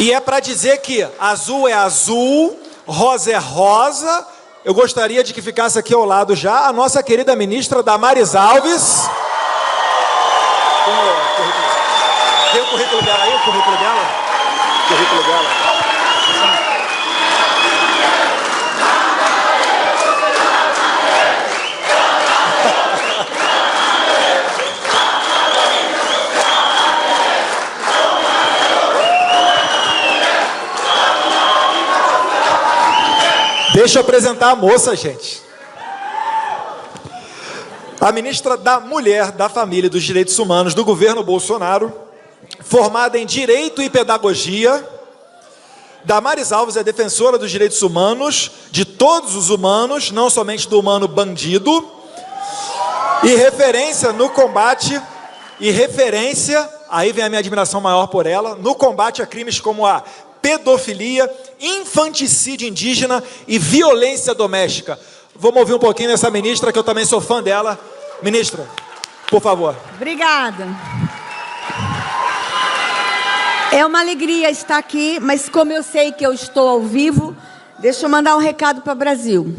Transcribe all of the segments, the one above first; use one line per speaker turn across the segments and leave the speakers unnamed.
E é para dizer que azul é azul, rosa é rosa. Eu gostaria de que ficasse aqui ao lado já a nossa querida ministra Damares Alves. Tem o currículo dela aí? O currículo dela? O currículo dela. Deixa eu apresentar a moça, gente. A ministra da Mulher, da Família e dos Direitos Humanos do governo Bolsonaro, formada em Direito e Pedagogia. Damares Alves é defensora dos direitos humanos, de todos os humanos, não somente do humano bandido, e referência no combate, aí vem a minha admiração maior por ela, no combate a crimes como a pedofilia, infanticídio indígena e violência doméstica. Vamos ouvir um pouquinho dessa ministra, que eu também sou fã dela. Ministra, por favor.
Obrigada. É uma alegria estar aqui, mas como eu sei que eu estou ao vivo, deixa eu mandar um recado para o Brasil.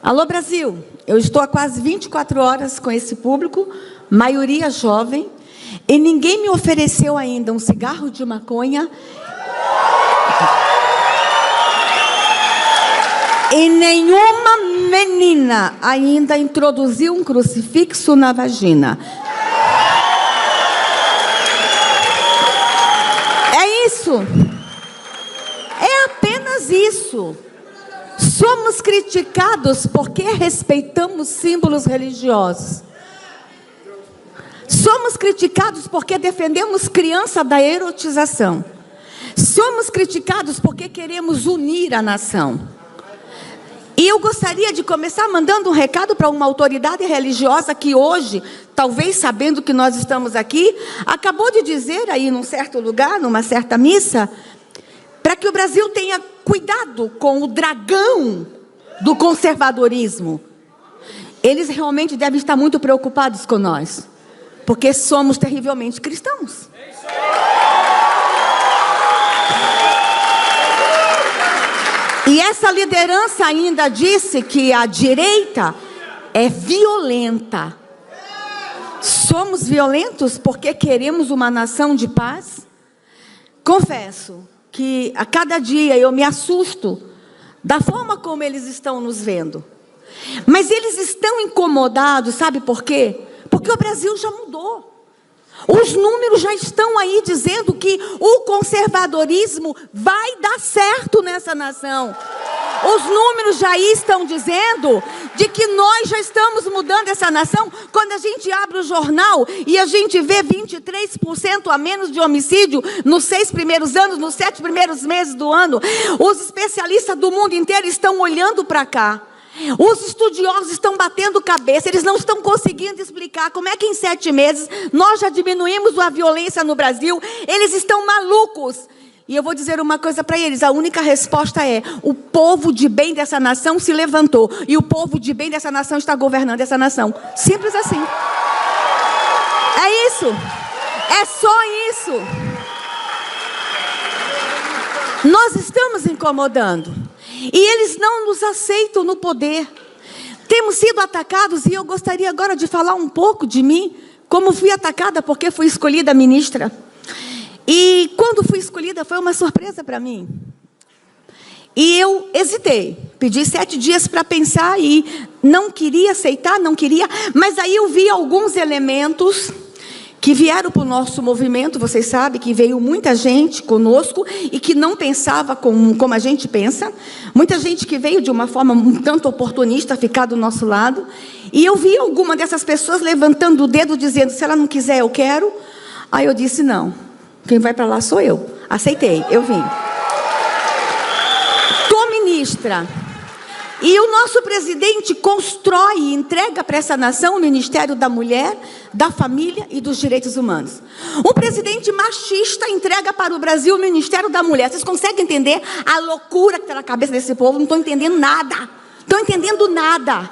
Alô, Brasil, eu estou há quase 24 horas com esse público, maioria jovem, e ninguém me ofereceu ainda um cigarro de maconha. E nenhuma menina ainda introduziu um crucifixo na vagina. É isso. É apenas isso. Somos criticados porque respeitamos símbolos religiosos. Somos criticados porque defendemos criança da erotização. Somos criticados porque queremos unir a nação. E eu gostaria de começar mandando um recado para uma autoridade religiosa que hoje, talvez sabendo que nós estamos aqui, acabou de dizer aí num certo lugar, numa certa missa, para que o Brasil tenha cuidado com o dragão do conservadorismo. Eles realmente devem estar muito preocupados com nós, porque somos terrivelmente cristãos. E essa liderança ainda disse que a direita é violenta. Somos violentos porque queremos uma nação de paz? Confesso que a cada dia eu me assusto da forma como eles estão nos vendo. Mas eles estão incomodados, sabe por quê? Porque o Brasil já mudou. Os números já estão aí dizendo que o conservadorismo vai dar certo nessa nação. Os números já estão dizendo de que nós já estamos mudando essa nação. Quando a gente abre o jornal e a gente vê 23% a menos de homicídio nos 6 primeiros anos, nos 7 primeiros meses do ano, os especialistas do mundo inteiro estão olhando para cá. Os estudiosos estão batendo cabeça, eles não estão conseguindo explicar como é que em 7 meses nós já diminuímos a violência no Brasil. Eles estão malucos. E eu vou dizer uma coisa para eles, a única resposta é: o povo de bem dessa nação se levantou, e o povo de bem dessa nação está governando essa nação. Simples assim. É isso. É só isso. Nós estamos incomodando. E eles não nos aceitam no poder. Temos sido atacados, e eu gostaria agora de falar um pouco de mim, como fui atacada porque fui escolhida ministra. E quando fui escolhida foi uma surpresa para mim. E eu hesitei, pedi 7 dias para pensar e não queria aceitar, não queria. Mas aí eu vi alguns elementos que vieram para o nosso movimento. Vocês sabem que veio muita gente conosco e que não pensava como a gente pensa. Muita gente que veio de uma forma um tanto oportunista ficar do nosso lado. E eu vi alguma dessas pessoas levantando o dedo dizendo: se ela não quiser, eu quero. Aí eu disse: não, quem vai para lá sou eu. Aceitei, eu vim. Estou ministra. E o nosso presidente constrói e entrega para essa nação o Ministério da Mulher, da Família e dos Direitos Humanos. Um presidente machista entrega para o Brasil o Ministério da Mulher. Vocês conseguem entender a loucura que está na cabeça desse povo? Não estão entendendo nada. Estão entendendo nada.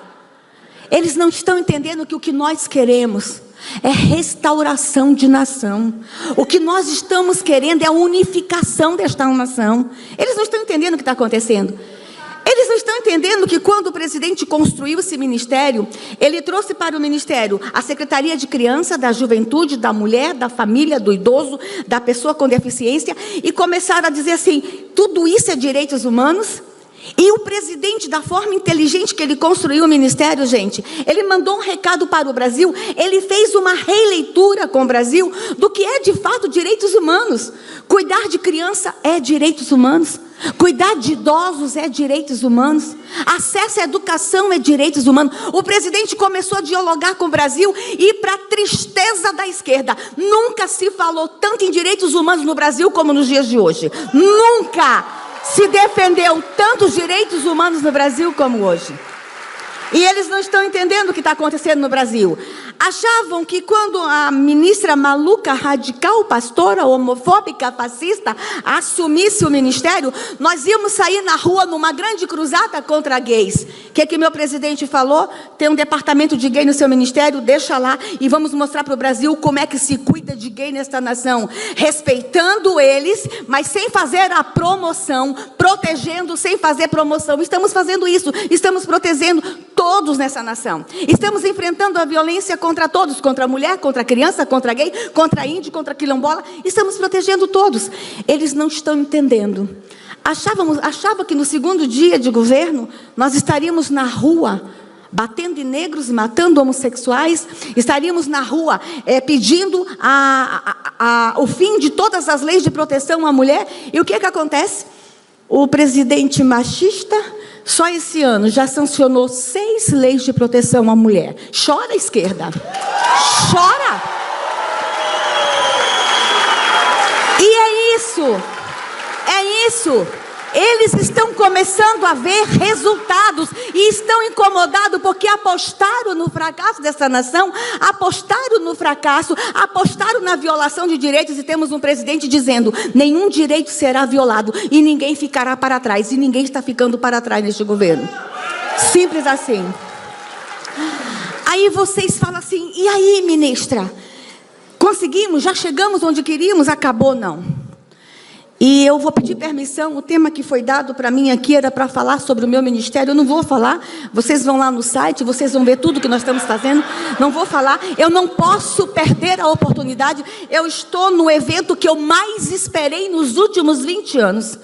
Eles não estão entendendo que o que nós queremos. é restauração de nação. O que nós estamos querendo é a unificação desta nação. Eles não estão entendendo o que está acontecendo. Eles não estão entendendo que quando o presidente construiu esse ministério, ele trouxe para o ministério a Secretaria de Criança, da Juventude, da Mulher, da Família, do Idoso, da Pessoa com Deficiência, e começaram a dizer assim, tudo isso é direitos humanos? E o presidente, da forma inteligente que ele construiu o ministério, gente, ele mandou um recado para o Brasil, ele fez uma releitura com o Brasil do que é de fato direitos humanos. Cuidar de criança é direitos humanos. Cuidar de idosos é direitos humanos. Acesso à educação é direitos humanos. O presidente começou a dialogar com o Brasil e, para a tristeza da esquerda, nunca se falou tanto em direitos humanos no Brasil como nos dias de hoje. Nunca se defendeu tantos direitos humanos no Brasil como hoje. E eles não estão entendendo o que está acontecendo no Brasil. Achavam que quando a ministra maluca, radical, pastora, homofóbica, fascista, assumisse o ministério, nós íamos sair na rua numa grande cruzada contra gays. O que meu presidente falou? Tem um departamento de gay no seu ministério, deixa lá e vamos mostrar para o Brasil como é que se cuida de gay nesta nação. Respeitando eles, mas sem fazer a promoção, protegendo sem fazer promoção. Estamos fazendo isso, estamos protegendo todos nessa nação. Estamos enfrentando a violência contra todos, contra a mulher, contra a criança, contra a gay, contra a índio, contra a quilombola. Estamos protegendo todos. Eles não estão entendendo. Achava que no segundo dia de governo, nós estaríamos na rua, batendo em negros, matando homossexuais, estaríamos na rua pedindo o fim de todas as leis de proteção à mulher. E o que acontece? O presidente machista, só esse ano, já sancionou 6 leis de proteção à mulher. Chora a esquerda. Chora. E é isso. É isso. Eles estão começando a ver resultados e estão incomodados porque apostaram no fracasso dessa nação, apostaram no fracasso, apostaram na violação de direitos e temos um presidente dizendo, nenhum direito será violado e ninguém ficará para trás. E ninguém está ficando para trás neste governo. Simples assim. Aí vocês falam assim, e aí, ministra? Conseguimos? Já chegamos onde queríamos? Acabou? Não. E eu vou pedir permissão, o tema que foi dado para mim aqui era para falar sobre o meu ministério. Eu não vou falar, vocês vão lá no site, vocês vão ver tudo que nós estamos fazendo. Não vou falar, eu não posso perder a oportunidade. Eu estou no evento que eu mais esperei nos últimos 20 anos.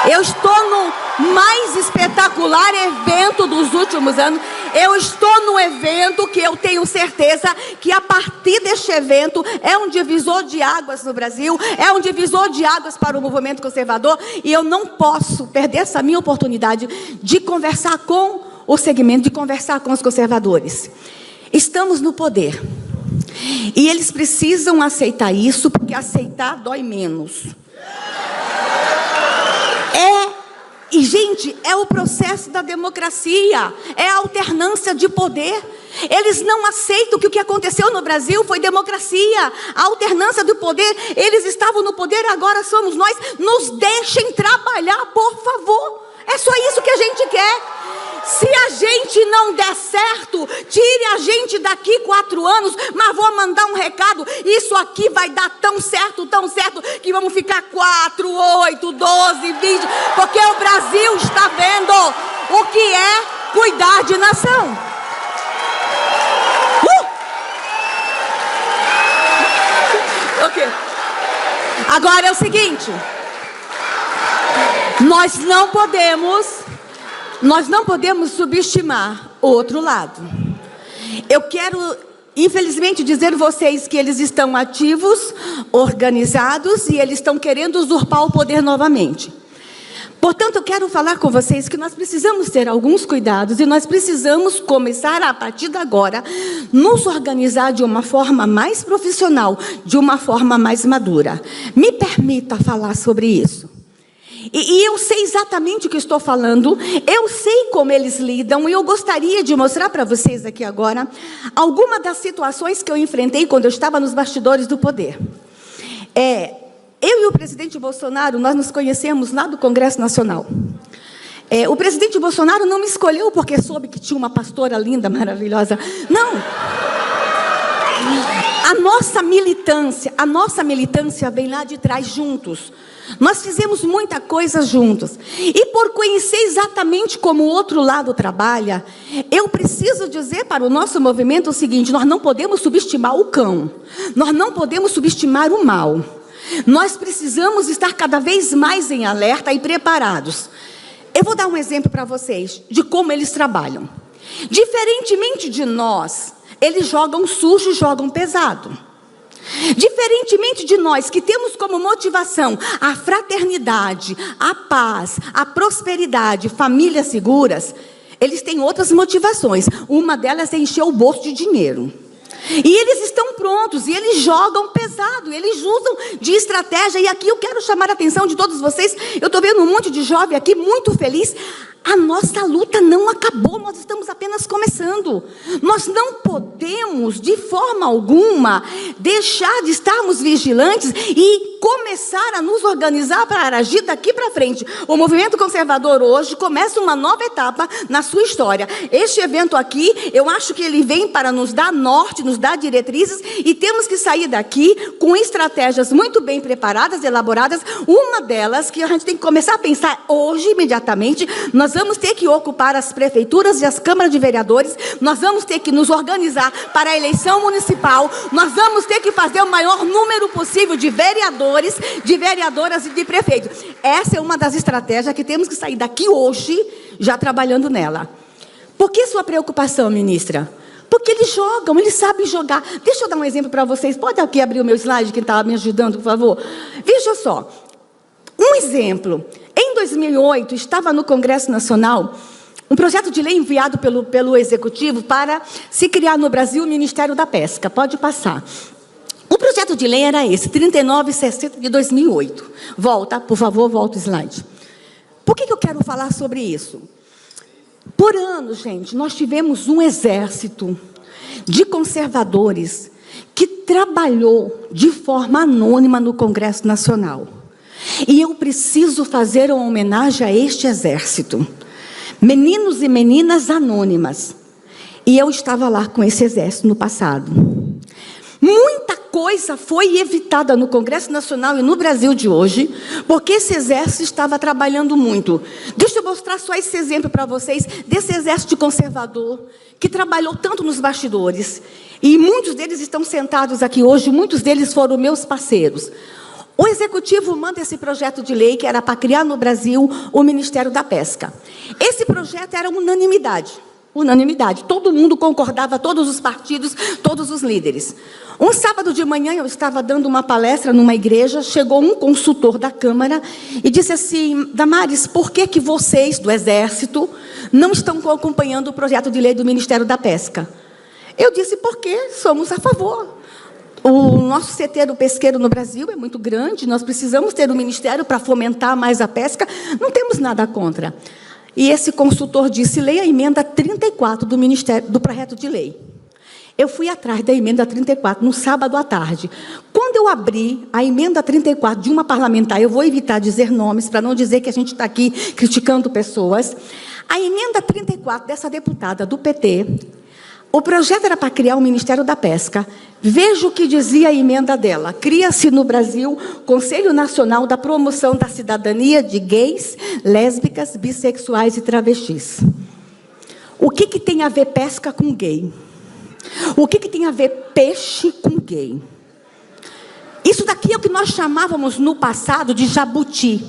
Eu estou no mais espetacular evento dos últimos anos. Eu estou no evento que eu tenho certeza que a partir deste evento é um divisor de águas no Brasil, é um divisor de águas para o movimento conservador, e eu não posso perder essa minha oportunidade de conversar com o segmento, de conversar com os conservadores. Estamos no poder. E eles precisam aceitar isso, porque aceitar dói menos. E, gente, é o processo da democracia, é a alternância de poder. Eles não aceitam que o que aconteceu no Brasil foi democracia, a alternância do poder. Eles estavam no poder, agora somos nós. Nos deixem trabalhar, por favor. É só isso que a gente quer. Se a gente não der certo, tire a gente daqui 4 anos, mas vou mandar um recado, isso aqui vai dar tão certo, que vamos ficar 4, 8, 12, 20, porque o Brasil está vendo o que é cuidar de nação. Ok. Agora é o seguinte, nós não podemos subestimar o outro lado. Eu quero, infelizmente, dizer a vocês que eles estão ativos, organizados, e eles estão querendo usurpar o poder novamente. Portanto, eu quero falar com vocês que nós precisamos ter alguns cuidados e nós precisamos começar, a partir de agora, nos organizar de uma forma mais profissional, de uma forma mais madura. Me permita falar sobre isso. E eu sei exatamente o que estou falando, eu sei como eles lidam, e eu gostaria de mostrar para vocês aqui agora algumas das situações que eu enfrentei quando eu estava nos bastidores do poder. Eu e o presidente Bolsonaro, nós nos conhecemos lá do Congresso Nacional. O presidente Bolsonaro não me escolheu porque soube que tinha uma pastora linda, maravilhosa. Não. A nossa militância vem lá de trás juntos. Nós fizemos muita coisa juntos. E por conhecer exatamente como o outro lado trabalha, eu preciso dizer para o nosso movimento o seguinte: nós não podemos subestimar o cão. Nós não podemos subestimar o mal. Nós precisamos estar cada vez mais em alerta e preparados. Eu vou dar um exemplo para vocês de como eles trabalham. Diferentemente de nós, eles jogam sujo, jogam pesado. Diferentemente de nós, que temos como motivação a fraternidade, a paz, a prosperidade, famílias seguras, eles têm outras motivações. Uma delas é encher o bolso de dinheiro. E eles estão prontos, e eles jogam pesado, eles usam de estratégia. E aqui eu quero chamar a atenção de todos vocês. Eu estou vendo um monte de jovem aqui muito feliz. A nossa luta não acabou, nós estamos apenas começando. Nós não podemos, de forma alguma, deixar de estarmos vigilantes e começar a nos organizar para agir daqui para frente. O movimento conservador hoje começa uma nova etapa na sua história. Este evento aqui, eu acho que ele vem para nos dar norte, nos dar diretrizes, e temos que sair daqui com estratégias muito bem preparadas, elaboradas. Uma delas, que a gente tem que começar a pensar hoje, imediatamente, nós vamos ter que ocupar as prefeituras e as câmaras de vereadores, nós vamos ter que nos organizar para a eleição municipal, nós vamos ter que fazer o maior número possível de vereadores, de vereadoras e de prefeitos. Essa é uma das estratégias que temos que sair daqui hoje, já trabalhando nela. Por que sua preocupação, ministra? Porque eles jogam, eles sabem jogar. Deixa eu dar um exemplo para vocês. Pode aqui abrir o meu slide, quem estava me ajudando, por favor? Veja só. Um exemplo. Em 2008, estava no Congresso Nacional um projeto de lei enviado pelo Executivo para se criar no Brasil o Ministério da Pesca. Pode passar. O projeto de lei era esse, 3960 de 2008. Volta, por favor, volta o slide. Por que eu quero falar sobre isso? Por anos, gente, nós tivemos um exército de conservadores que trabalhou de forma anônima no Congresso Nacional. E eu preciso fazer uma homenagem a este exército. Meninos e meninas anônimas. E eu estava lá com esse exército no passado. Muita coisa foi evitada no Congresso Nacional e no Brasil de hoje, porque esse exército estava trabalhando muito. Deixa eu mostrar só esse exemplo para vocês, desse exército conservador, que trabalhou tanto nos bastidores. E muitos deles estão sentados aqui hoje, muitos deles foram meus parceiros. O Executivo manda esse projeto de lei, que era para criar no Brasil o Ministério da Pesca. Esse projeto era unanimidade. Unanimidade. Todo mundo concordava, todos os partidos, todos os líderes. Um sábado de manhã, eu estava dando uma palestra numa igreja, chegou um consultor da Câmara e disse assim: Damares, por que vocês, do Exército, não estão acompanhando o projeto de lei do Ministério da Pesca? Eu disse: porque somos a favor. O nosso setor pesqueiro no Brasil é muito grande, nós precisamos ter um ministério para fomentar mais a pesca, não temos nada contra. E esse consultor disse: leia a emenda 34 do projeto de lei. Eu fui atrás da emenda 34 no sábado à tarde. Quando eu abri a emenda 34 de uma parlamentar, eu vou evitar dizer nomes, para não dizer que a gente está aqui criticando pessoas. A emenda 34 dessa deputada do PT, o projeto era para criar o Ministério da Pesca. Veja o que dizia a emenda dela. Cria-se no Brasil Conselho Nacional da Promoção da Cidadania de Gays, Lésbicas, Bissexuais e Travestis. O que tem a ver pesca com gay? O que tem a ver peixe com gay? Isso daqui é o que nós chamávamos no passado de jabuti.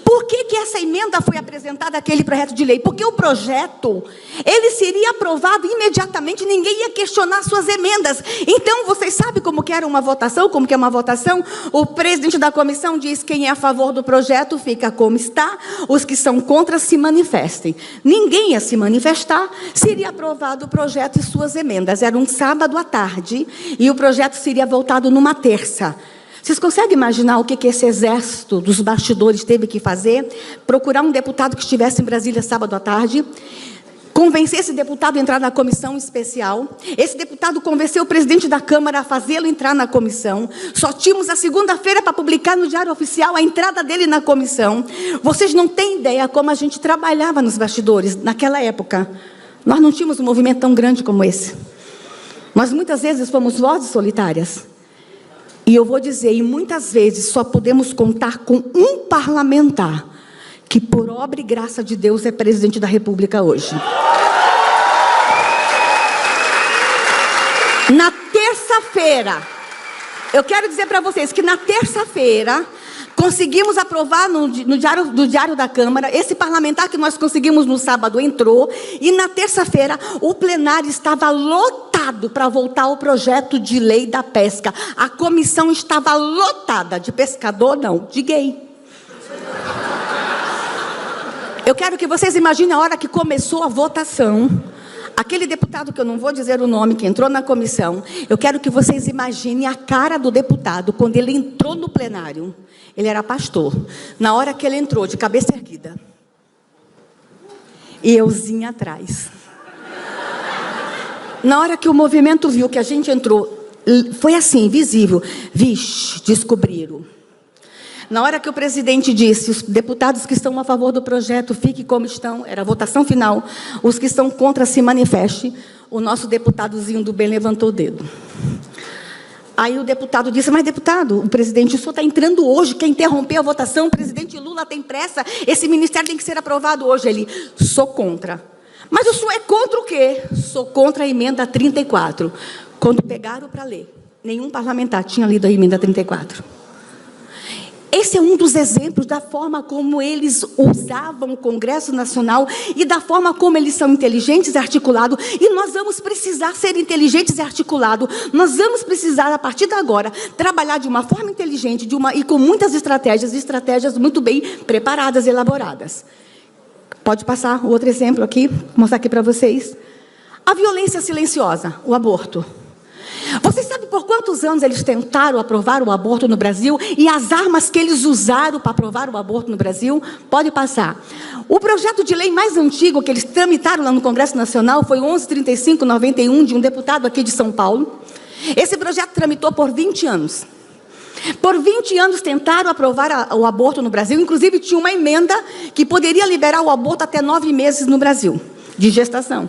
Por que essa emenda foi apresentada àquele projeto de lei? Porque o projeto, ele seria aprovado imediatamente, ninguém ia questionar suas emendas. Então, vocês sabem como que era uma votação, como que é uma votação? O presidente da comissão diz: quem é a favor do projeto fica como está, os que são contra se manifestem. Ninguém ia se manifestar, seria aprovado o projeto e suas emendas. Era um sábado à tarde e o projeto seria votado numa terça. Vocês conseguem imaginar o que esse exército dos bastidores teve que fazer? Procurar um deputado que estivesse em Brasília sábado à tarde, convencer esse deputado a entrar na comissão especial. Esse deputado convenceu o presidente da Câmara a fazê-lo entrar na comissão. Só tínhamos a segunda-feira para publicar no Diário Oficial a entrada dele na comissão. Vocês não têm ideia como a gente trabalhava nos bastidores naquela época. Nós não tínhamos um movimento tão grande como esse. Nós muitas vezes fomos vozes solitárias. E eu vou dizer, e muitas vezes só podemos contar com um parlamentar que, por obra e graça de Deus, é presidente da República hoje. Na terça-feira, eu quero dizer para vocês que na terça-feira conseguimos aprovar no Diário da Câmara, esse parlamentar que nós conseguimos no sábado entrou, e na terça-feira o plenário estava lotado para voltar o projeto de lei da pesca. A comissão estava lotada de pescador, não, de gay. Eu quero que vocês imaginem a hora que começou a votação. Aquele deputado, que eu não vou dizer o nome, que entrou na comissão, eu quero que vocês imaginem a cara do deputado quando ele entrou no plenário. Ele era pastor. Na hora que ele entrou, de cabeça erguida. E euzinha atrás. Na hora que o movimento viu que a gente entrou, foi assim, visível. Vixe, descobriram. Na hora que o presidente disse, os deputados que estão a favor do projeto, fiquem como estão, era a votação final, os que estão contra, se manifeste, o nosso deputadozinho do bem levantou o dedo. Aí o deputado disse, mas deputado, o presidente, o senhor está entrando hoje, quer interromper a votação, o presidente Lula tem pressa, esse ministério tem que ser aprovado hoje. Ele, sou contra. Mas o senhor é contra o quê? Sou contra a emenda 34. Quando pegaram para ler, nenhum parlamentar tinha lido a emenda 34. Esse é um dos exemplos da forma como eles usavam o Congresso Nacional e da forma como eles são inteligentes e articulados. E nós vamos precisar ser inteligentes e articulados. Nós vamos precisar, a partir de agora, trabalhar de uma forma inteligente e com muitas estratégias muito bem preparadas e elaboradas. Pode passar o outro exemplo aqui, vou mostrar aqui para vocês. A violência silenciosa, o aborto. Vocês sabem por quantos anos eles tentaram aprovar o aborto no Brasil e as armas que eles usaram para aprovar o aborto no Brasil? Pode passar. O projeto de lei mais antigo que eles tramitaram lá no Congresso Nacional foi o 1135/91, de um deputado aqui de São Paulo. Esse projeto tramitou por 20 anos. Por 20 anos tentaram aprovar o aborto no Brasil. Inclusive tinha uma emenda que poderia liberar o aborto até 9 meses no Brasil, de gestação.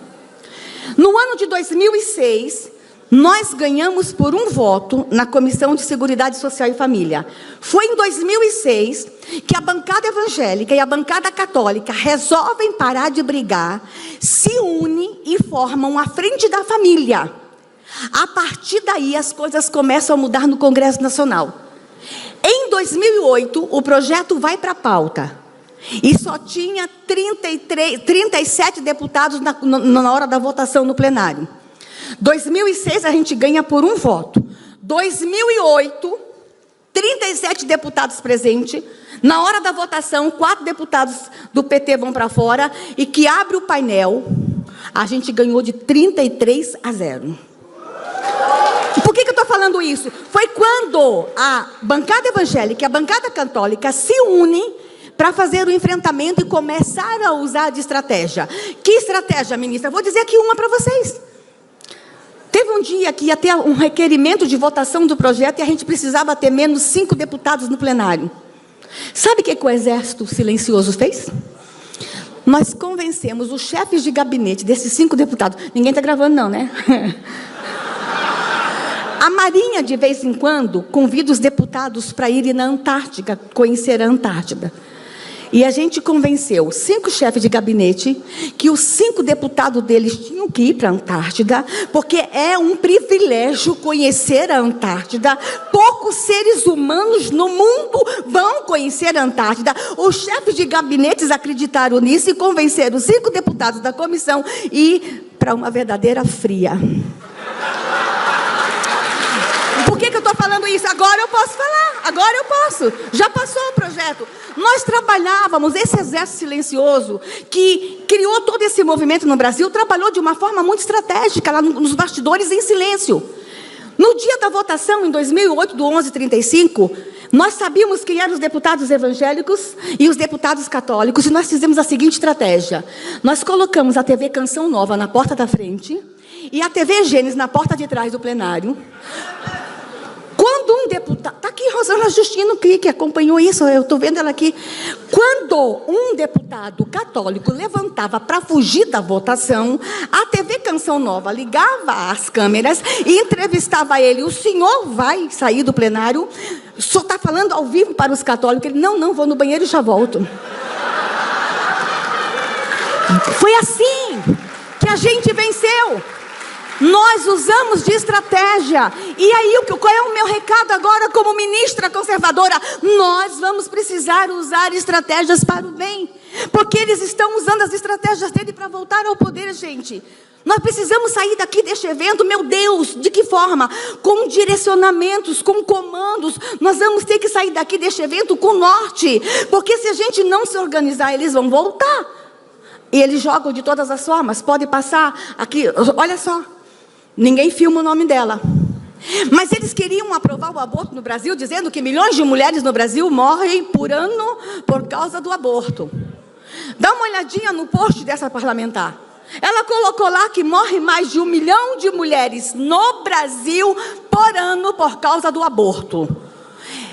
No ano de 2006... nós ganhamos por um voto na Comissão de Seguridade Social e Família. Foi em 2006 que a bancada evangélica e a bancada católica resolvem parar de brigar, se unem e formam a Frente da Família. A partir daí, as coisas começam a mudar no Congresso Nacional. Em 2008, o projeto vai para a pauta. E só tinha 37 deputados na hora da votação no plenário. 2006 a gente ganha por um voto. 2008, 37 deputados presentes. Na hora da votação, 4 deputados do PT vão para fora. E que abre o painel, a gente ganhou de 33-0. Por que eu estou falando isso? Foi quando a bancada evangélica e a bancada católica se unem para fazer o enfrentamento e começaram a usar de estratégia. Que estratégia, ministra? Vou dizer aqui uma para vocês. Teve um dia que ia ter um requerimento de votação do projeto e a gente precisava ter menos 5 deputados no plenário. Sabe o que o Exército Silencioso fez? Nós convencemos os chefes de gabinete desses 5 deputados. Ninguém está gravando não, né? A Marinha, de vez em quando, convida os deputados para irem na Antártica, conhecer a Antártida. E a gente convenceu 5 chefes de gabinete que os 5 deputados deles tinham que ir para a Antártida, porque é um privilégio conhecer a Antártida. Poucos seres humanos no mundo vão conhecer a Antártida. Os chefes de gabinetes acreditaram nisso e convenceram os 5 deputados da comissão a ir para uma verdadeira fria. Por que eu estou falando isso? Agora eu posso falar, agora eu posso. Já passou o projeto. Nós trabalhávamos, esse exército silencioso, que criou todo esse movimento no Brasil, trabalhou de uma forma muito estratégica, lá nos bastidores, em silêncio. No dia da votação, em 2008, do 1135, nós sabíamos quem eram os deputados evangélicos e os deputados católicos, e nós fizemos a seguinte estratégia. Nós colocamos a TV Canção Nova na porta da frente e a TV Gênesis na porta de trás do plenário. Quando um deputado... Está aqui Rosana Justino, que acompanhou isso, eu estou vendo ela aqui. Quando um deputado católico levantava para fugir da votação, a TV Canção Nova ligava as câmeras e entrevistava ele. O senhor vai sair do plenário? O senhor está falando ao vivo para os católicos? Ele, não, vou no banheiro e já volto. Foi assim que a gente venceu. Nós usamos de estratégia. E aí, qual é o meu recado agora como ministra conservadora? Nós vamos precisar usar estratégias para o bem. Porque eles estão usando as estratégias dele para voltar ao poder, gente. Nós precisamos sair daqui deste evento, meu Deus, de que forma? Com direcionamentos, com comandos. Nós vamos ter que sair daqui deste evento com norte. Porque se a gente não se organizar, eles vão voltar. E eles jogam de todas as formas. Pode passar aqui, olha só. Ninguém filma o nome dela. Mas eles queriam aprovar o aborto no Brasil, dizendo que milhões de mulheres no Brasil morrem por ano por causa do aborto. Dá uma olhadinha no post dessa parlamentar. Ela colocou lá que morre mais de 1 milhão de mulheres no Brasil por ano por causa do aborto.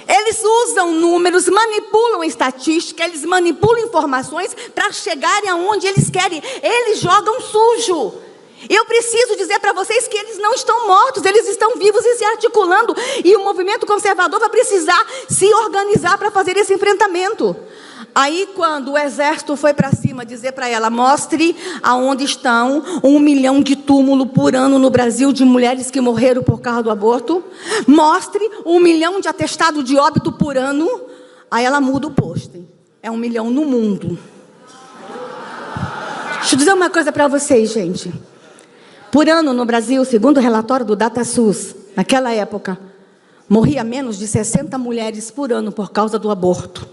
Eles usam números, manipulam estatística, eles manipulam informações para chegarem aonde eles querem. Eles jogam sujo. Eu preciso dizer para vocês que eles não estão mortos, eles estão vivos e se articulando. E o movimento conservador vai precisar se organizar para fazer esse enfrentamento. Aí, quando o exército foi para cima dizer para ela, mostre aonde estão 1 milhão de túmulos por ano no Brasil de mulheres que morreram por causa do aborto. Mostre 1 milhão de atestado de óbito por ano. Aí ela muda o post. É 1 milhão no mundo. Deixa eu dizer uma coisa para vocês, gente. Por ano no Brasil, segundo o relatório do DataSUS, naquela época, morria menos de 60 mulheres por ano por causa do aborto.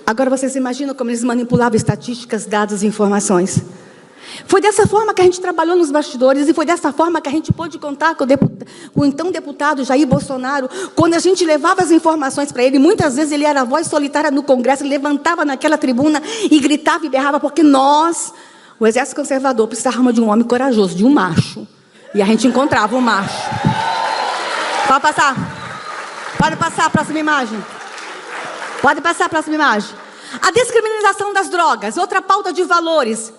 Agora vocês imaginam como eles manipulavam estatísticas, dados e informações. Foi dessa forma que a gente trabalhou nos bastidores e foi dessa forma que a gente pôde contar com o então deputado Jair Bolsonaro, quando a gente levava as informações para ele. Muitas vezes ele era a voz solitária no Congresso, ele levantava naquela tribuna e gritava e berrava, porque nós... O exército conservador precisava de um homem corajoso, de um macho. E a gente encontrava um macho. Pode passar. Pode passar a próxima imagem. Pode passar a próxima imagem. A descriminalização das drogas, outra pauta de valores.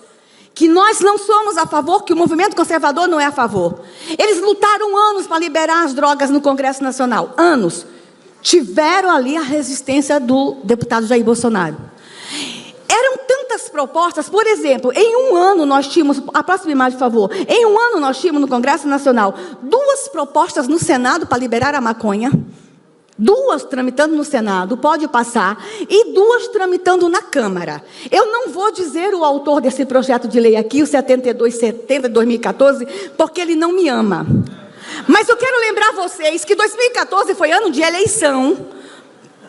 Que nós não somos a favor, que o movimento conservador não é a favor. Eles lutaram anos para liberar as drogas no Congresso Nacional. Anos. Tiveram ali a resistência do deputado Jair Bolsonaro. Eram tantas propostas, por exemplo, em um ano nós tínhamos, a próxima imagem, por favor, em um ano nós tínhamos no Congresso Nacional 2 propostas no Senado para liberar a maconha, 2 tramitando no Senado, pode passar, e 2 tramitando na Câmara. Eu não vou dizer o autor desse projeto de lei aqui, o 7270 de 2014, porque ele não me ama. Mas eu quero lembrar vocês que 2014 foi ano de eleição,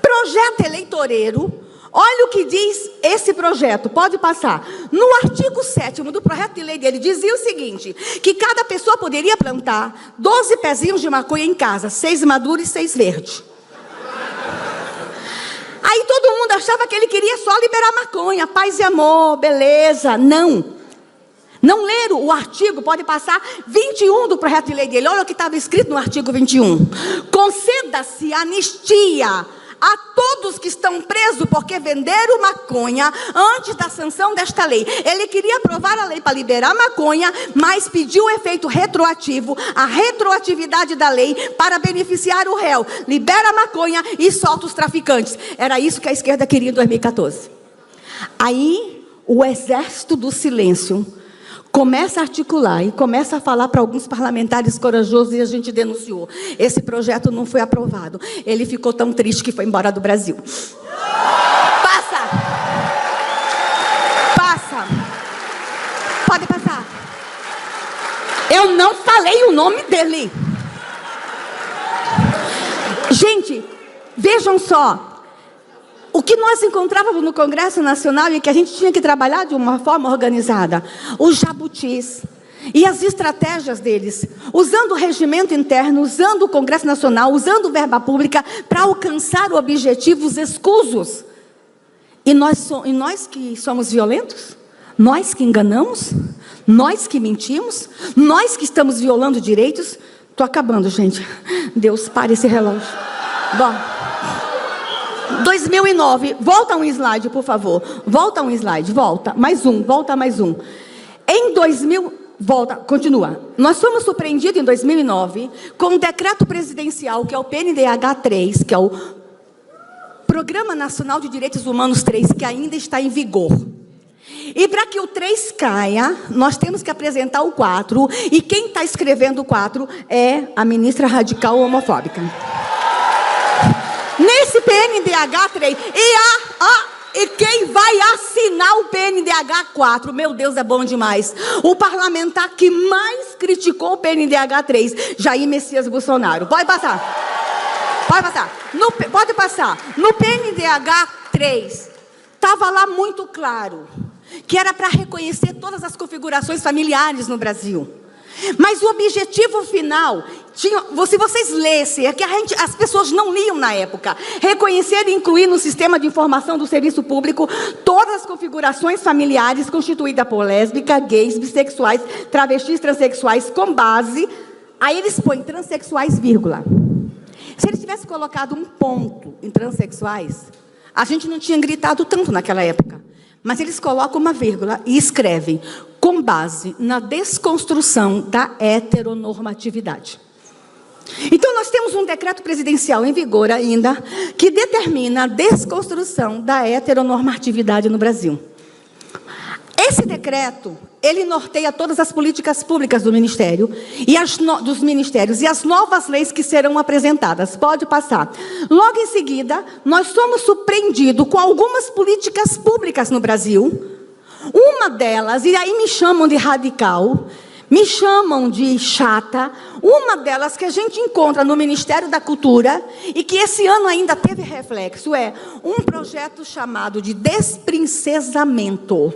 projeto eleitoreiro. Olha o que diz esse projeto, pode passar. No artigo 7º do projeto de lei dele, dizia o seguinte, que cada pessoa poderia plantar 12 pezinhos de maconha em casa, 6 maduros e 6 verdes. Aí todo mundo achava que ele queria só liberar maconha, paz e amor, beleza. Não. Não leram o artigo, pode passar, 21 do projeto de lei dele. Olha o que estava escrito no artigo 21. Conceda-se anistia a todos que estão presos porque venderam maconha antes da sanção desta lei. Ele queria aprovar a lei para liberar maconha, mas pediu o efeito retroativo, a retroatividade da lei para beneficiar o réu. Libera a maconha e solta os traficantes. Era isso que a esquerda queria em 2014. Aí, o exército do silêncio começa a articular e começa a falar para alguns parlamentares corajosos, e a gente denunciou. Esse projeto não foi aprovado. Ele ficou tão triste que foi embora do Brasil. Passa! Passa! Pode passar. Eu não falei o nome dele. Gente, vejam só. O que nós encontrávamos no Congresso Nacional e que a gente tinha que trabalhar de uma forma organizada. Os jabutis e as estratégias deles, usando o regimento interno, usando o Congresso Nacional, usando verba pública para alcançar objetivos escusos. E nós que somos violentos? Nós que enganamos? Nós que mentimos? Nós que estamos violando direitos? Estou acabando, gente. Deus, pare esse relógio. Bom, 2009, volta um slide, por favor. Volta um slide, volta. Mais um, volta mais um. Em 2000, volta, continua. Nós fomos surpreendidos em 2009 com um decreto presidencial, que é o PNDH 3, que é o Programa Nacional de Direitos Humanos 3, que ainda está em vigor. E para que o 3 caia, nós temos que apresentar o 4, e quem está escrevendo o 4 é a ministra radical homofóbica. Nesse PNDH 3, e quem vai assinar o PNDH 4? Meu Deus, é bom demais. O parlamentar que mais criticou o PNDH 3, Jair Messias Bolsonaro. Pode passar. Pode passar. Pode passar. No PNDH 3, estava lá muito claro que era para reconhecer todas as configurações familiares no Brasil. Mas o objetivo final, se vocês lessem, é que as pessoas não liam na época, reconhecer e incluir no sistema de informação do serviço público todas as configurações familiares constituídas por lésbicas, gays, bissexuais, travestis, transexuais, com base, aí eles põem transexuais, vírgula. Se eles tivessem colocado um ponto em transexuais, a gente não tinha gritado tanto naquela época. Mas eles colocam uma vírgula e escrevem com base na desconstrução da heteronormatividade. Então, nós temos um decreto presidencial em vigor ainda que determina a desconstrução da heteronormatividade no Brasil. Esse decreto, ele norteia todas as políticas públicas do Ministério dos ministérios e as novas leis que serão apresentadas. Pode passar. Logo em seguida, nós somos surpreendidos com algumas políticas públicas no Brasil. Uma delas, e aí me chamam de radical, me chamam de chata, uma delas que a gente encontra no Ministério da Cultura e que esse ano ainda teve reflexo, é um projeto chamado de desprincesamento.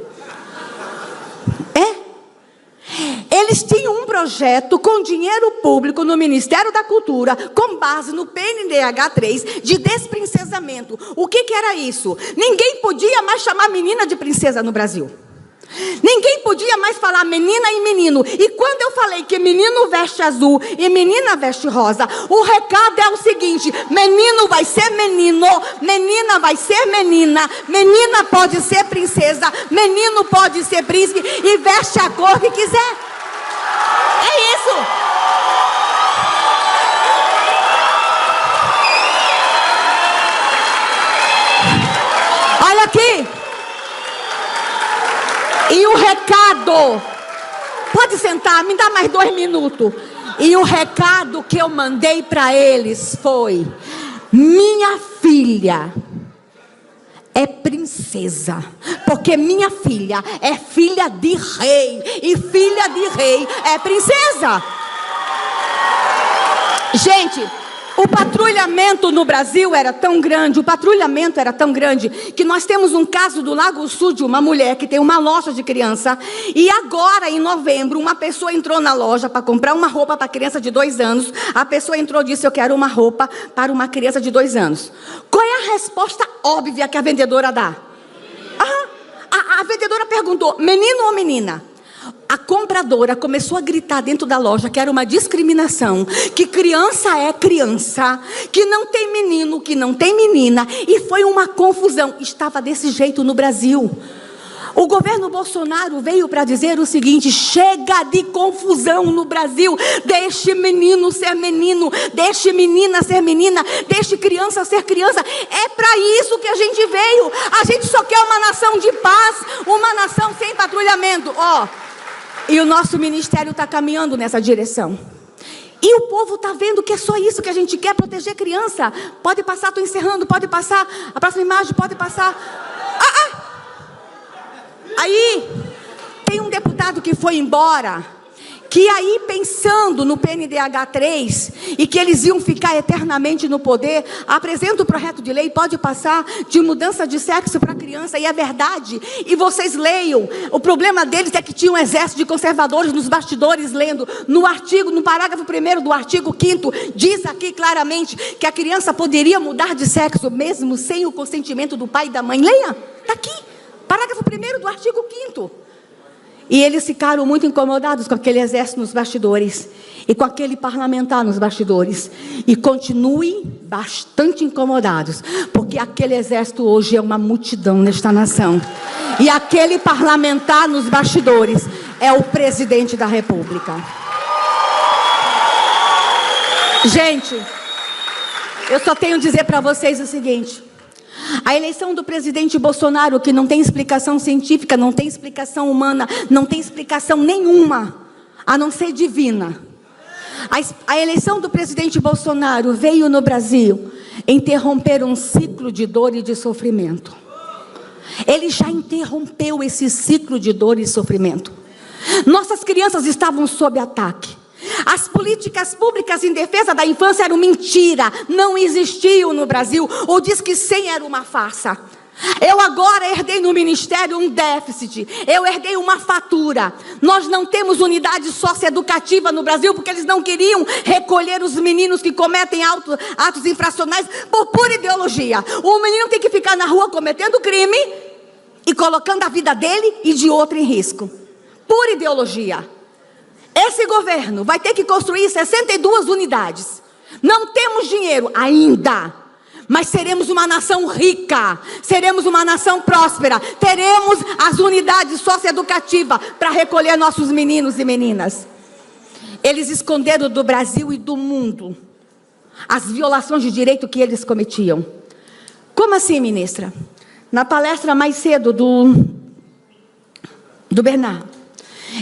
Eles tinham um projeto com dinheiro público no Ministério da Cultura, com base no PNDH 3, de desprincesamento. O que era isso? Ninguém podia mais chamar menina de princesa no Brasil. Ninguém podia mais falar menina e menino. E quando eu falei que menino veste azul e menina veste rosa, o recado é o seguinte: menino vai ser menino, menina vai ser menina, menina pode ser princesa, menino pode ser príncipe e veste a cor que quiser. É isso. Olha aqui. E o recado, pode sentar, me dá mais 2 minutos. E o recado que eu mandei para eles foi: minha filha é princesa, porque minha filha é filha de rei, e filha de rei é princesa. Gente, o patrulhamento no Brasil era tão grande, que nós temos um caso do Lago Sul de uma mulher que tem uma loja de criança, e agora, em novembro, uma pessoa entrou na loja para comprar uma roupa para criança de 2 anos, a pessoa entrou e disse: eu quero uma roupa para uma criança de 2 anos. Qual é a resposta óbvia que a vendedora dá? A vendedora perguntou: menino ou menina? A compradora começou a gritar dentro da loja que era uma discriminação, que criança é criança, que não tem menino, que não tem menina, e foi uma confusão. Estava desse jeito no Brasil. O governo Bolsonaro veio para dizer o seguinte: chega de confusão no Brasil, deixe menino ser menino, deixe menina ser menina, deixe criança ser criança. É para isso que a gente veio. A gente só quer uma nação de paz, uma nação sem patrulhamento. E o nosso ministério está caminhando nessa direção. E o povo está vendo que é só isso que a gente quer: proteger criança. Pode passar, estou encerrando, pode passar. A próxima imagem, pode passar. Aí, tem um deputado que foi embora, que aí, pensando no PNDH 3, e que eles iam ficar eternamente no poder, apresenta o projeto de lei, pode passar, de mudança de sexo para criança, e é verdade, e vocês leiam. O problema deles é que tinha um exército de conservadores nos bastidores lendo. No parágrafo 1º do artigo 5º, diz aqui claramente que a criança poderia mudar de sexo, mesmo sem o consentimento do pai e da mãe. Leia, está aqui, parágrafo 1º do artigo 5º. E eles ficaram muito incomodados com aquele exército nos bastidores e com aquele parlamentar nos bastidores. E continuem bastante incomodados, porque aquele exército hoje é uma multidão nesta nação. E aquele parlamentar nos bastidores é o presidente da República. Gente, eu só tenho a dizer para vocês o seguinte: a eleição do presidente Bolsonaro, que não tem explicação científica, não tem explicação humana, não tem explicação nenhuma, a não ser divina. A eleição do presidente Bolsonaro veio no Brasil interromper um ciclo de dor e de sofrimento. Ele já interrompeu esse ciclo de dor e sofrimento. Nossas crianças estavam sob ataque. As políticas públicas em defesa da infância eram mentira, não existiam no Brasil. O Disque 100 era uma farsa. Eu agora herdei no Ministério um déficit, eu herdei uma fatura. Nós não temos unidade socioeducativa no Brasil, porque eles não queriam recolher os meninos que cometem atos infracionais por pura ideologia. O menino tem que ficar na rua cometendo crime e colocando a vida dele e de outro em risco. Pura ideologia. Esse governo vai ter que construir 62 unidades. Não temos dinheiro ainda, mas seremos uma nação rica, seremos uma nação próspera, teremos as unidades socioeducativas para recolher nossos meninos e meninas. Eles esconderam do Brasil e do mundo as violações de direito que eles cometiam. Como assim, ministra? Na palestra mais cedo do Bernardo,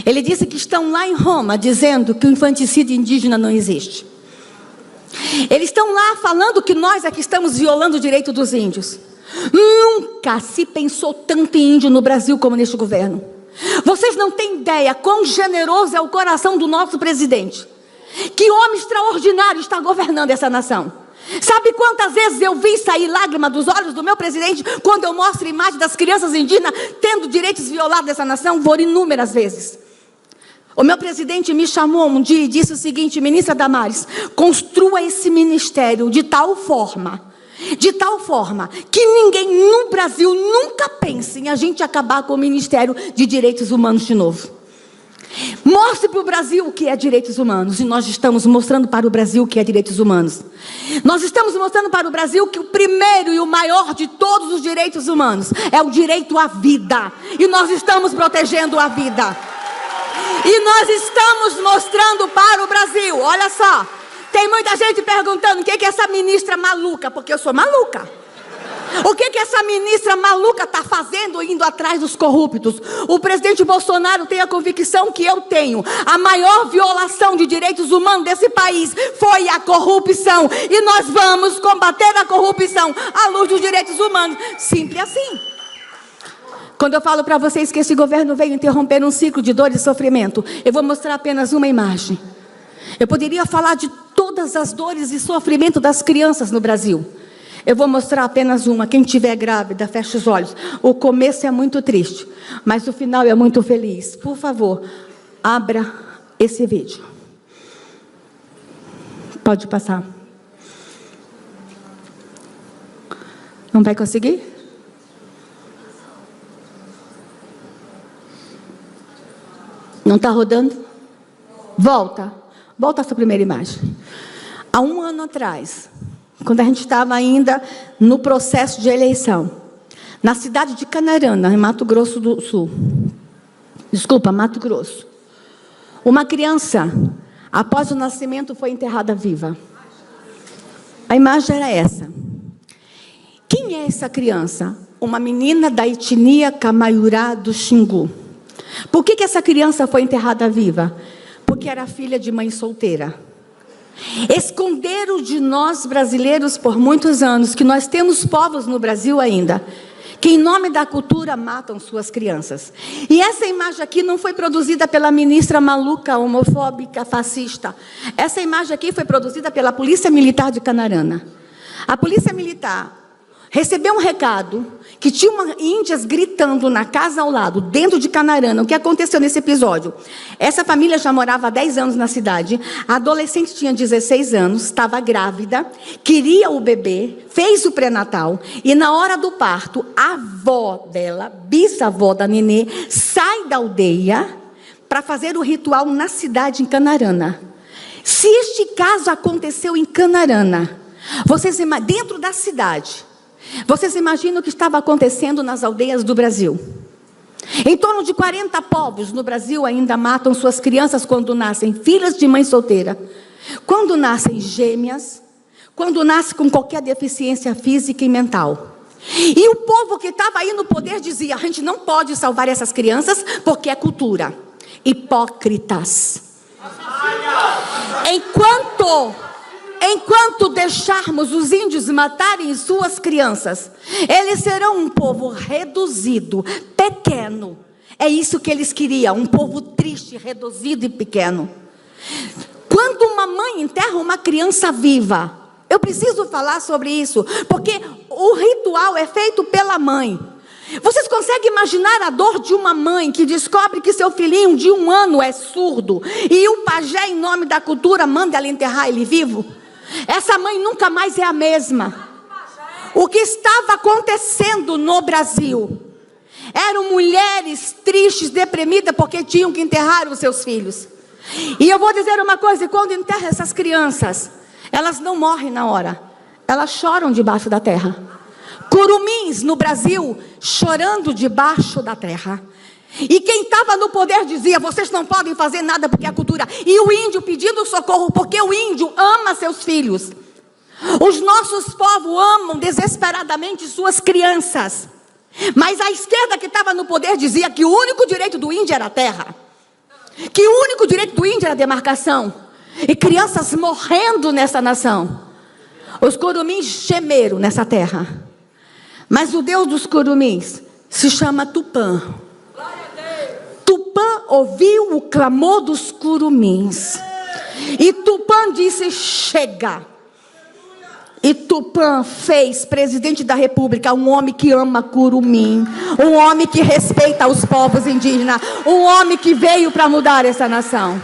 ele disse que estão lá em Roma dizendo que o infanticídio indígena não existe. Eles estão lá falando que nós aqui estamos violando o direito dos índios. Nunca se pensou tanto em índio no Brasil como neste governo. Vocês não têm ideia quão generoso é o coração do nosso presidente. Que homem extraordinário está governando essa nação. Sabe quantas vezes eu vi sair lágrima dos olhos do meu presidente quando eu mostro a imagem das crianças indígenas tendo direitos violados nessa nação? Por inúmeras vezes. O meu presidente me chamou um dia e disse o seguinte: ministra Damares, construa esse ministério de tal forma que ninguém no Brasil nunca pense em a gente acabar com o Ministério de Direitos Humanos de novo. Mostre para o Brasil o que é direitos humanos. E nós estamos mostrando para o Brasil o que é direitos humanos. Nós estamos mostrando para o Brasil que o primeiro e o maior de todos os direitos humanos é o direito à vida. E nós estamos protegendo a vida. E nós estamos mostrando para o Brasil. Olha só, tem muita gente perguntando o que é essa ministra maluca, porque eu sou maluca. O que essa ministra maluca está fazendo indo atrás dos corruptos? O presidente Bolsonaro tem a convicção que eu tenho. A maior violação de direitos humanos desse país foi a corrupção. E nós vamos combater a corrupção à luz dos direitos humanos. Simples assim. Quando eu falo para vocês que esse governo veio interromper um ciclo de dor e sofrimento, eu vou mostrar apenas uma imagem. Eu poderia falar de todas as dores e sofrimento das crianças no Brasil. Eu vou mostrar apenas uma. Quem estiver grávida, feche os olhos. O começo é muito triste, mas o final é muito feliz. Por favor, abra esse vídeo. Pode passar. Não vai conseguir? Não está rodando? Volta. Volta a sua primeira imagem. Há um ano atrás, quando a gente estava ainda no processo de eleição, na cidade de Canarana, em Mato Grosso do Sul. Desculpa, Mato Grosso. Uma criança, após o nascimento, foi enterrada viva. A imagem era essa. Quem é essa criança? Uma menina da etnia Camaiurá do Xingu. Por que essa criança foi enterrada viva? Porque era filha de mãe solteira. Esconderam de nós brasileiros por muitos anos que nós temos povos no Brasil ainda que em nome da cultura matam suas crianças. E essa imagem aqui não foi produzida pela ministra maluca, homofóbica, fascista. Essa imagem aqui foi produzida pela Polícia Militar de Canarana. A Polícia Militar recebeu um recado que tinha índias gritando na casa ao lado, dentro de Canarana. O que aconteceu nesse episódio? Essa família já morava há 10 anos na cidade. A adolescente tinha 16 anos, estava grávida, queria o bebê, fez o pré-natal. E na hora do parto, a avó dela, bisavó da nenê, sai da aldeia para fazer o ritual na cidade, em Canarana. Se este caso aconteceu em Canarana, dentro da cidade, vocês imaginam o que estava acontecendo nas aldeias do Brasil? Em torno de 40 povos no Brasil ainda matam suas crianças quando nascem filhas de mãe solteira, quando nascem gêmeas, quando nascem com qualquer deficiência física e mental. E o povo que estava aí no poder dizia: a gente não pode salvar essas crianças porque é cultura. Hipócritas. Enquanto deixarmos os índios matarem suas crianças, eles serão um povo reduzido, pequeno. É isso que eles queriam, um povo triste, reduzido e pequeno. Quando uma mãe enterra uma criança viva, eu preciso falar sobre isso, porque o ritual é feito pela mãe. Vocês conseguem imaginar a dor de uma mãe que descobre que seu filhinho de 1 ano é surdo e o pajé, em nome da cultura, manda ela enterrar ele vivo? Essa mãe nunca mais é a mesma. O que estava acontecendo no Brasil eram mulheres tristes, deprimidas, porque tinham que enterrar os seus filhos. E eu vou dizer uma coisa: quando enterra essas crianças, elas não morrem na hora, elas choram debaixo da terra. Curumins no Brasil chorando debaixo da terra. E quem estava no poder dizia: vocês não podem fazer nada porque é cultura. E o índio pedindo socorro, porque o índio ama seus filhos. Os nossos povos amam desesperadamente suas crianças. Mas a esquerda que estava no poder dizia que o único direito do índio era a terra, que o único direito do índio era a demarcação. E crianças morrendo nessa nação. Os curumins gemeram nessa terra. Mas o Deus dos curumins se chama Tupã. Tupã ouviu o clamor dos curumins. E Tupã disse: chega. E Tupã fez presidente da República um homem que ama curumim, um homem que respeita os povos indígenas, um homem que veio para mudar essa nação.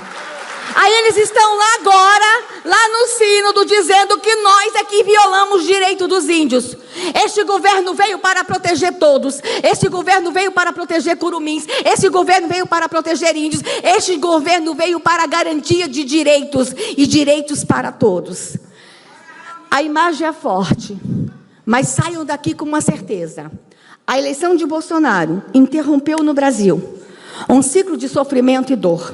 Aí eles estão lá agora, lá no sínodo, dizendo que nós é que violamos o direito dos índios. Este governo veio para proteger todos. Este governo veio para proteger curumins. Este governo veio para proteger índios. Este governo veio para a garantia de direitos e direitos para todos. A imagem é forte, mas saiam daqui com uma certeza: a eleição de Bolsonaro interrompeu no Brasil um ciclo de sofrimento e dor.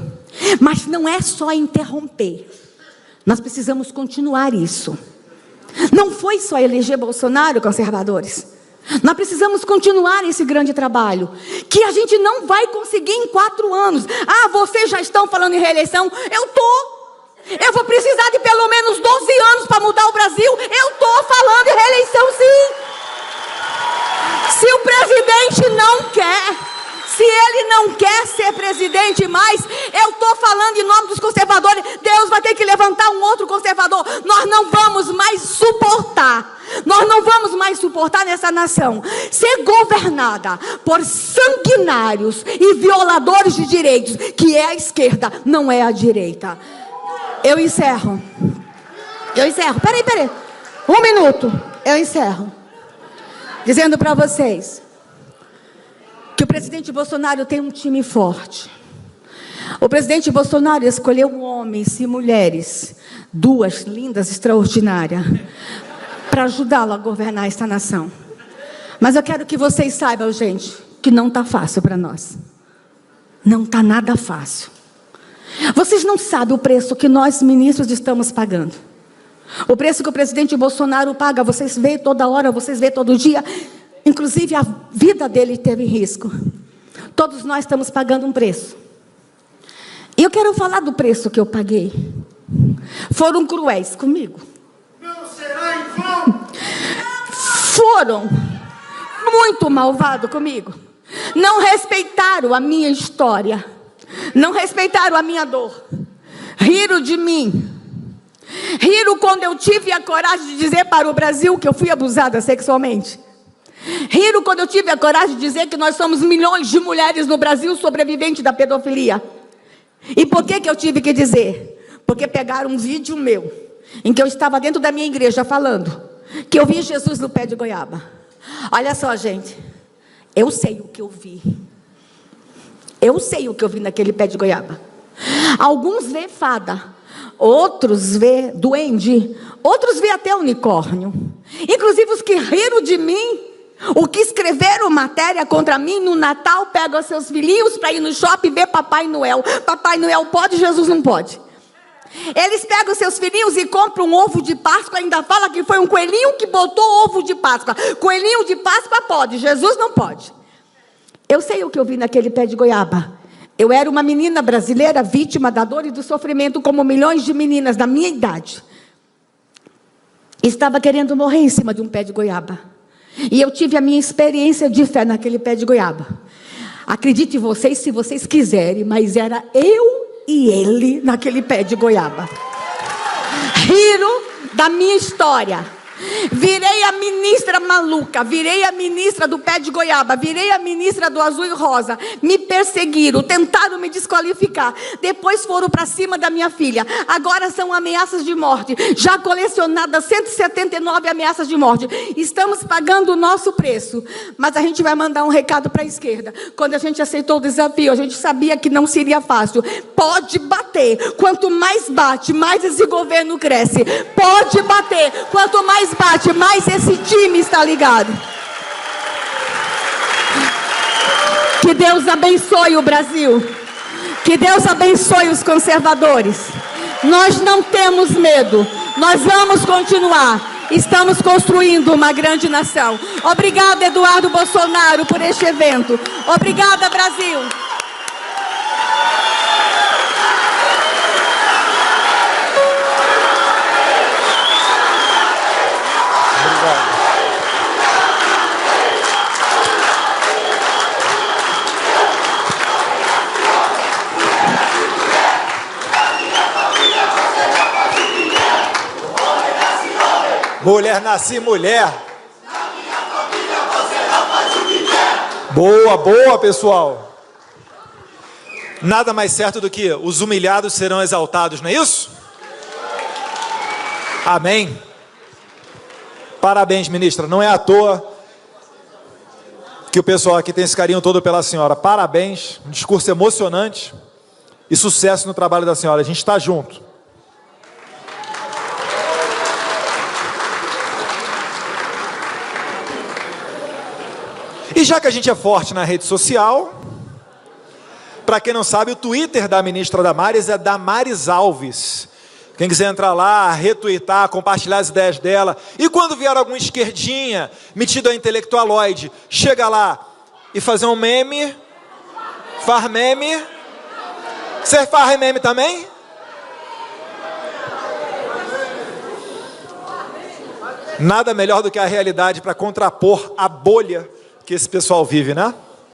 Mas não é só interromper, nós precisamos continuar isso. Não foi só eleger Bolsonaro, conservadores. Nós precisamos continuar esse grande trabalho, que a gente não vai conseguir em 4 anos. Ah, vocês já estão falando em reeleição? Eu vou precisar de pelo menos 12 anos para mudar o Brasil. Eu estou falando em reeleição, sim. Se o presidente não quer, se ele não quer ser presidente mais, eu estou falando em nome dos conservadores. Deus vai ter que levantar um outro conservador. Nós não vamos mais suportar. Nós não vamos mais suportar nessa nação ser governada por sanguinários e violadores de direitos, que é a esquerda, não é a direita. Eu encerro. Peraí. 1 minuto. Eu encerro. Dizendo para vocês que o presidente Bolsonaro tem um time forte. O presidente Bolsonaro escolheu homens e mulheres, 2 lindas, extraordinárias, para ajudá-lo a governar esta nação. Mas eu quero que vocês saibam, gente, que não está fácil para nós. Não está nada fácil. Vocês não sabem o preço que nós, ministros, estamos pagando. O preço que o presidente Bolsonaro paga, vocês veem toda hora, vocês veem todo dia. Inclusive, a vida dele teve risco. Todos nós estamos pagando um preço. E eu quero falar do preço que eu paguei. Foram cruéis comigo.
Não será em vão.
Foram muito malvados comigo. Não respeitaram a minha história. Não respeitaram a minha dor. Riram de mim. Riram quando eu tive a coragem de dizer para o Brasil que eu fui abusada sexualmente. Riram quando eu tive a coragem de dizer que nós somos milhões de mulheres no Brasil sobreviventes da pedofilia. E por que eu tive que dizer? Porque pegaram um vídeo meu, em que eu estava dentro da minha igreja falando que eu vi Jesus no pé de goiaba. Olha só, gente, eu sei o que eu vi. Eu sei o que eu vi naquele pé de goiaba. Alguns vê fada, outros vê duende, outros vê até unicórnio. Inclusive os que riram de mim, o que escreveram matéria contra mim no Natal, pegam seus filhinhos para ir no shopping ver Papai Noel. Papai Noel pode, Jesus não pode. Eles pegam seus filhinhos e compram um ovo de Páscoa, ainda fala que foi um coelhinho que botou ovo de Páscoa. Coelhinho de Páscoa pode, Jesus não pode. Eu sei o que eu vi naquele pé de goiaba. Eu era uma menina brasileira vítima da dor e do sofrimento, como milhões de meninas da minha idade. Estava querendo morrer em cima de um pé de goiaba. E eu tive a minha experiência de fé naquele pé de goiaba. Acredite vocês se vocês quiserem, mas era eu e ele naquele pé de goiaba. Riram da minha história. Virei a ministra maluca, virei a ministra do pé de goiaba, virei a ministra do azul e rosa. Me perseguiram, tentaram me desqualificar. Depois foram para cima da minha filha. Agora são ameaças de morte. Já colecionadas 179 ameaças de morte. Estamos pagando o nosso preço. Mas a gente vai mandar um recado para a esquerda. Quando a gente aceitou o desafio, a gente sabia que não seria fácil. Pode bater. Quanto mais bate, mais esse governo cresce. Pode bater. Quanto mais bate, mais esse time está ligado. Que Deus abençoe o Brasil. Que Deus abençoe os conservadores. Nós não temos medo. Nós vamos continuar. Estamos construindo uma grande nação. Obrigada, Eduardo Bolsonaro, por este evento. Obrigada, Brasil.
Mulher nasce mulher. Na minha família você não faz o que quer. Boa, boa, pessoal. Nada mais certo do que os humilhados serão exaltados, não é isso? Amém. Parabéns, ministra. Não é à toa que o pessoal aqui tem esse carinho todo pela senhora. Parabéns. Um discurso emocionante e sucesso no trabalho da senhora. A gente está junto. E já que a gente é forte na rede social, para quem não sabe, o Twitter da ministra Damares é Damares Alves. Quem quiser entrar lá, retweetar, compartilhar as ideias dela. E quando vier alguma esquerdinha, metido a intelectualoide, chega lá e fazer um meme. Faz meme. Você faz meme também? Nada melhor do que a realidade para contrapor a bolha que esse pessoal vive, né?